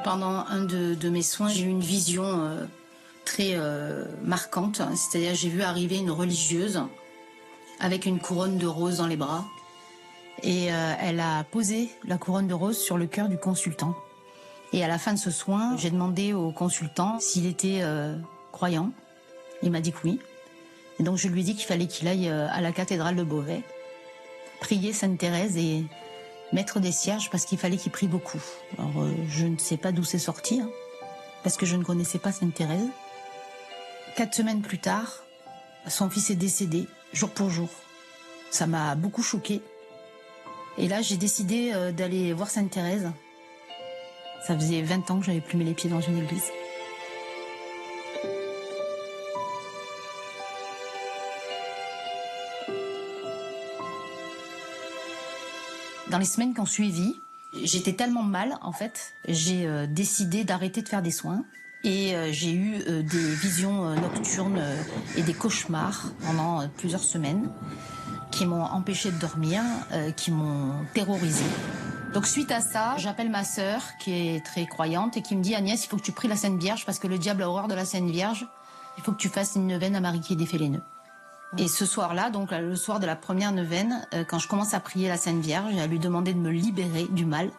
Pendant un de mes soins, j'ai eu une vision très marquante. C'est-à-dire, j'ai vu arriver une religieuse avec une couronne de roses dans les bras. Et elle a posé la couronne de roses sur le cœur du consultant. Et à la fin de ce soin, j'ai demandé au consultant s'il était croyant. Il m'a dit que oui. Et donc je lui ai dit qu'il fallait qu'il aille à la cathédrale de Beauvais, prier Sainte Thérèse et mettre des cierges parce qu'il fallait qu'il prie beaucoup. Alors je ne sais pas d'où c'est sorti, hein, parce que je ne connaissais pas Sainte Thérèse. 4 semaines plus tard, son fils est décédé, jour pour jour. Ça m'a beaucoup choquée. Et là, j'ai décidé d'aller voir Sainte Thérèse. Ça faisait 20 ans que j'avais plus mis les pieds dans une église. Dans les semaines qui ont suivi, j'étais tellement mal, en fait, j'ai décidé d'arrêter de faire des soins. Et j'ai eu des visions nocturnes et des cauchemars pendant plusieurs semaines qui m'ont empêché de dormir, qui m'ont terrorisée. Donc suite à ça, j'appelle ma sœur qui est très croyante et qui me dit « Agnès, il faut que tu pries la Sainte Vierge parce que le diable a horreur de la Sainte Vierge. Il faut que tu fasses une neuvaine à Marie qui défait les nœuds. » Et ce soir-là, donc le soir de la première neuvaine, quand je commence à prier la Sainte Vierge, elle lui demandé de me libérer du mal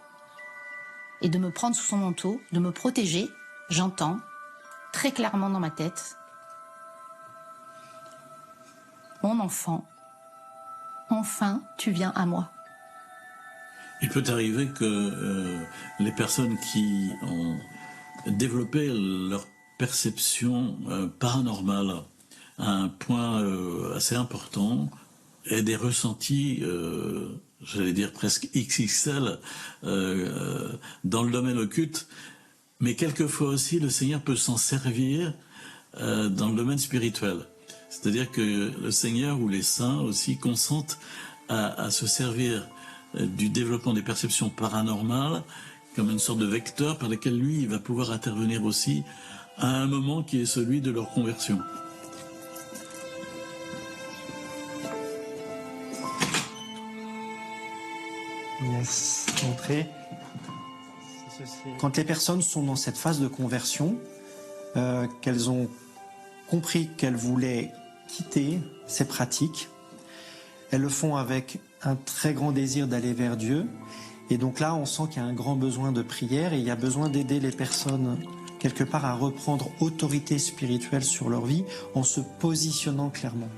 et de me prendre sous son manteau, de me protéger. J'entends très clairement dans ma tête « Mon enfant, enfin tu viens à moi. » Il peut arriver que les personnes qui ont développé leur perception paranormale à un point assez important aient des ressentis, j'allais dire presque XXL, dans le domaine occulte, mais quelquefois aussi le Seigneur peut s'en servir dans le domaine spirituel. C'est-à-dire que le Seigneur ou les saints aussi consentent à se servir du développement des perceptions paranormales comme une sorte de vecteur par lequel lui il va pouvoir intervenir aussi à un moment qui est celui de leur conversion. Yes, entrez. Quand les personnes sont dans cette phase de conversion, qu'elles ont compris qu'elles voulaient quitter ces pratiques, elles le font avec un très grand désir d'aller vers Dieu. Et donc là, on sent qu'il y a un grand besoin de prière et il y a besoin d'aider les personnes quelque part à reprendre autorité spirituelle sur leur vie en se positionnant clairement.